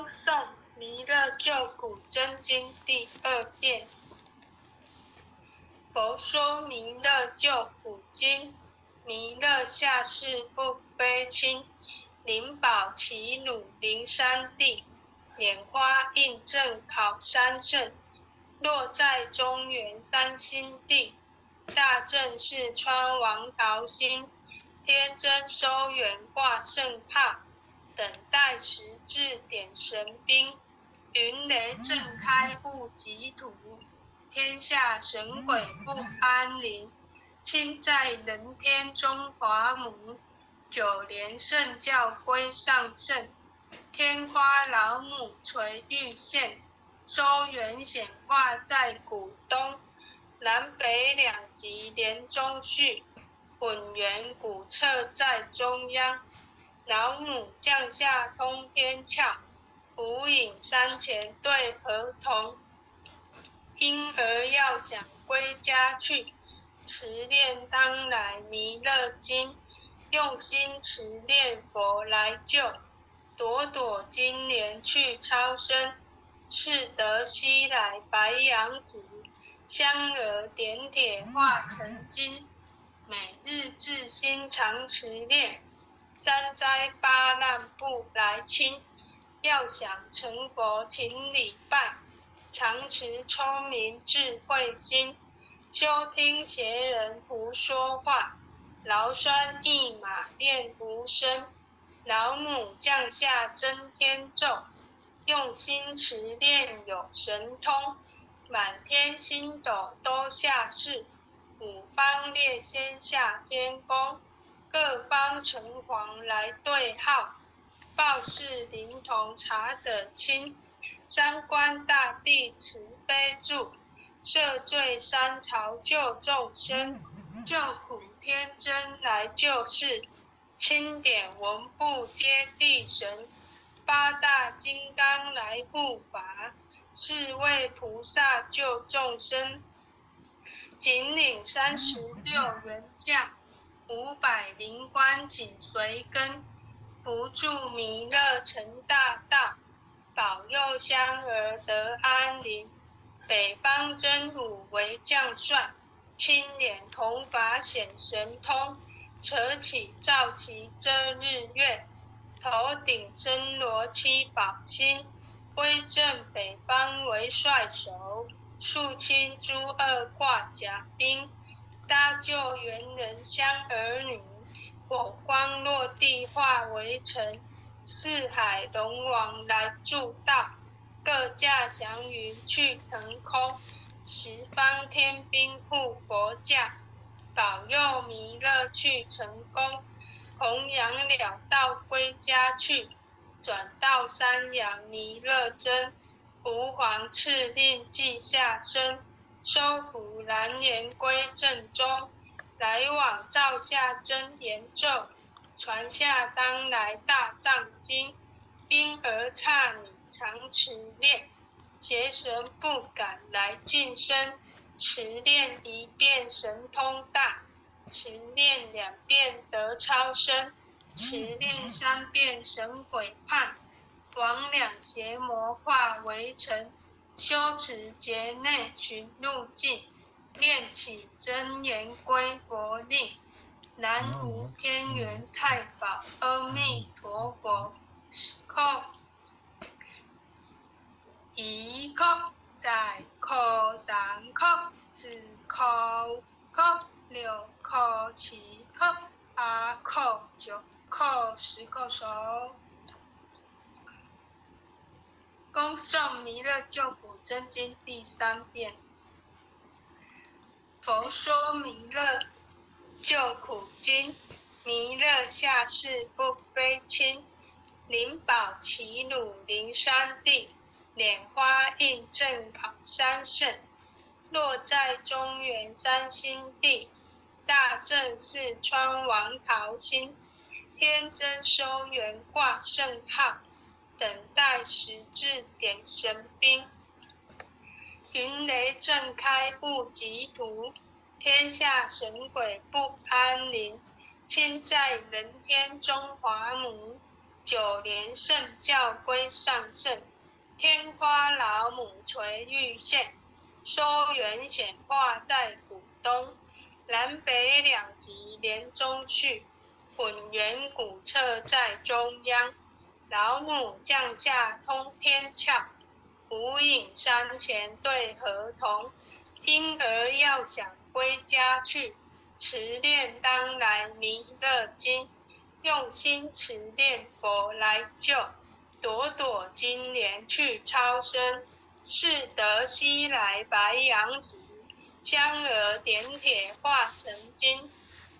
恭诵弥勒救苦真经第2遍。佛说弥勒救苦经，弥勒下世不悲亲，灵宝齐鲁灵山地，拈花印正考三圣，落在中原三星地，大正四川王桃心，天真收圆挂圣号，等待时至点神兵，云雷震开雾集土，天下神鬼不安宁，亲在人天中华母，九莲圣教归上圣，天花老母垂玉线，收圆显化在古东，南北两极连中续，混元古册在中央，老母降下通天窍，无影山前对合同，婴儿要想归家去，持念当来弥勒经，用心持念佛来救，朵朵金莲去超生，是得西来白羊子，香儿点铁化成金，每日至心常持念，三灾八难不来侵，要想成佛请礼拜，常持聪明智慧心，休听邪人胡说话，劳酸一马练无声，老母降下真天咒，用心持念有神通，满天星斗都下世，五方列仙下天宫，各方城隍来对号，报事灵童查得清，三官大帝慈悲助，赦罪三朝救众生，救苦天真来救世，钦点文部接地神，八大金刚来护法，四位菩萨救众生，紧领36员将，500灵官紧随跟，扶助弥勒成大道，保佑香儿得安宁。北方真武为将帅，青脸弘法显神通，扯起皂旗遮日月，头顶身罗七宝星，威震北方为帅首，肃清诸恶挂甲兵，搭救猿人香儿女，火光落地化为尘，四海龙王来助道，各驾祥云去腾空，十方天兵护佛驾，保佑弥勒去成功，弘扬了道归家去，转到山阳弥勒真，吾皇敕令记下生，收服蓝颜归正中，来往照下真言咒，传下当来大藏经，婴儿刹女常持念，邪神不敢来近身，持念1遍神通大，持念2遍得超生，持念3遍神鬼判，魍魉邪魔化为尘，修持劫内寻路径，念起真言归佛令，南无天元太保阿弥陀佛，叩1叩，再叩3叩4叩5叩6叩7叩8叩9叩10叩首。恭诵弥勒救苦真经第3遍。佛说弥勒救苦经，弥勒下世不悲亲，灵宝齐鲁灵山地，拈花印正考三圣，落在中原三星地，大正四川王桃心，天真收圆挂圣号，等待时至点神兵，云雷震开雾集土，天下神鬼不安宁，亲在人天中华母， 9年圣教归上圣，天花老母垂玉线，收元显化在古东，南北两极连中续，混元古册在中央，老母降下通天窍，无影山前对河童，婴儿要想归家去，持念当来弥勒经，用心持念佛来救，朵朵金莲去超生，是得西来白羊子，香儿点铁化成金，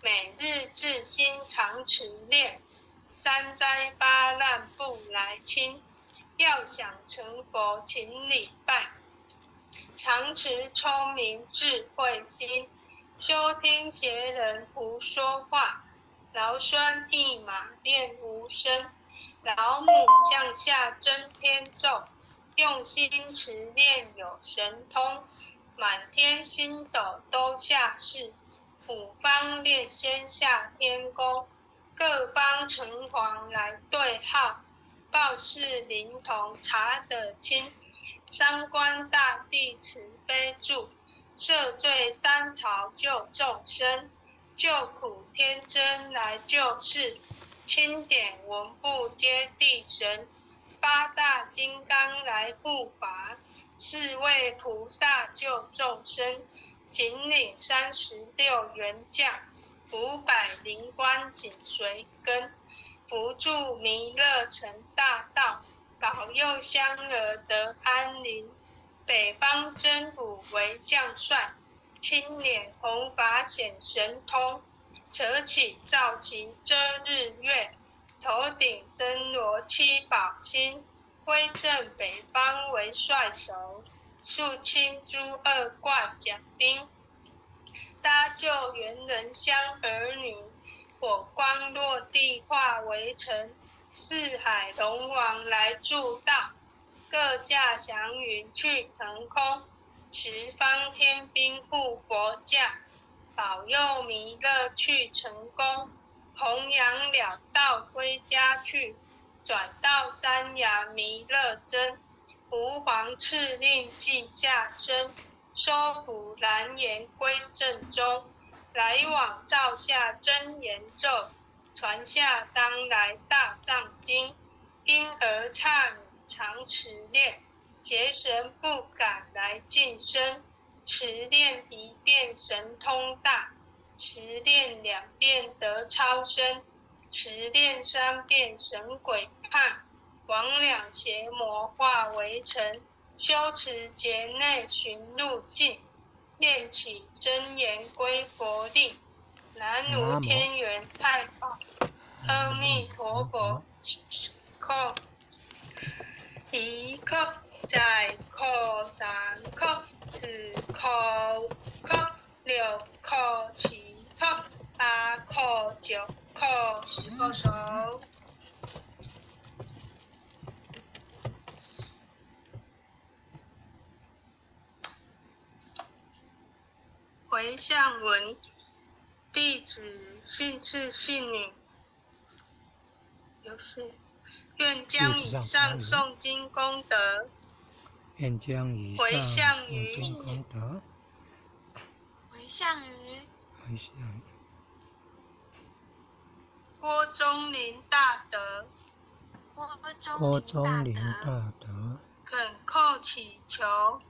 每日至心常持念，三灾八难不来侵，要想成佛请礼拜，常持聪明智慧心，休听邪人胡说话，劳酸一马练无声，老母降下真天咒，用心持念有神通，满天星斗都下世，五方列仙下天宫，各方城隍来对号，报事灵童查得清，三官大帝慈悲助，赦罪三朝救众生，救苦天真来救世，钦点文部接地神，八大金刚来护法，四位菩萨救众生，紧领36员将，500灵官紧随跟，扶助弥勒成大道，保佑香儿得安宁。北方真武为将帅，青脸红发显神通，扯起皂旗遮日月，头顶森罗七宝星，威震北方为帅首，肃清诸恶挂甲钉，搭救猿人香儿女，火光落地化为尘，四海龙王来助道，各驾祥云去腾空，十方天兵护佛驾，保佑弥勒去成功，弘扬了道归家去，转到山崖弥勒真，吾皇敕令即下生，收服蓝颜归正中，来往照下真言咒，传下当来大藏经，婴儿刹女常持念，邪神不敢来近身，持念1遍神通大，持念2遍得超生，持念3遍神鬼怕，魍魉邪魔化为尘，修持劫内寻路径，念起真言归佛令，南无天元太保，阿弥陀佛，叩1叩，再叩3叩4叩5叩6叩7叩8叩9叩10叩手。回向文，弟子信次信女，愿将以上诵经功德，回向于郭宗麟大德，恳叩祈求，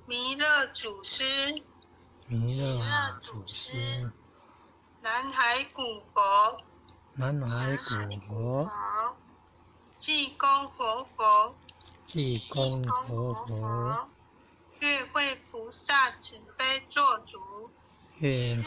弥勒祖师，南海古佛，济公活佛，月慧菩萨慈悲做主，愿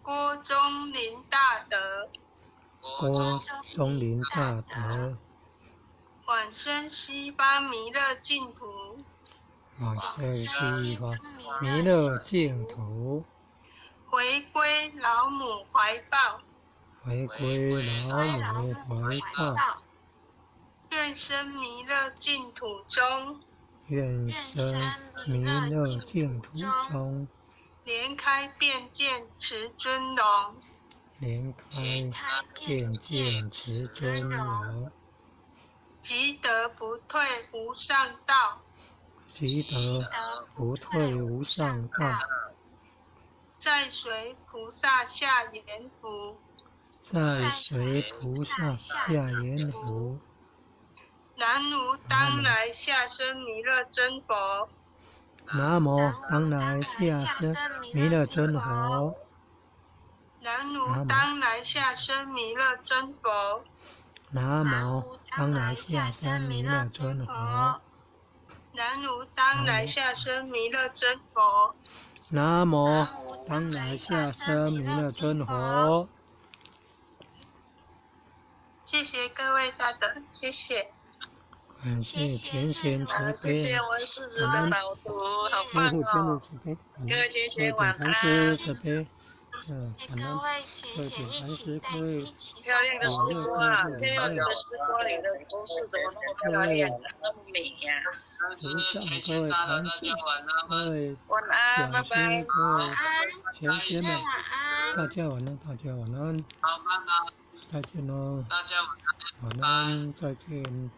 郭宗麟大德，往生西方弥勒净土，回归老母怀抱，愿生弥勒净土中，愿生弥勒净土中，莲开便见持尊容，莲开便见持尊容，即得不退无上道，即得不退无上道，再随菩萨下言福，再随菩萨下言福。南无当来下生弥勒真佛，南无当来下生弥勒真佛，南无当来下生弥勒真佛，南无当来下生弥勒真佛，南无当来下生弥勒真佛，南无当来下生弥勒真佛。谢谢各位大德，谢谢。感谢全贤慈悲，谢谢文世子的导读，好棒哦！各位先生晚禅师安。慈悲，感恩各位禅师，各位漂亮的师锅啊！漂亮的师锅里的服饰怎么那么漂亮，那么美呀？诸藏各位禅师，各位晚安，拜讲师，拜。各位贤贤们，大家晚安，大家晚安，再见喽，晚安，再见。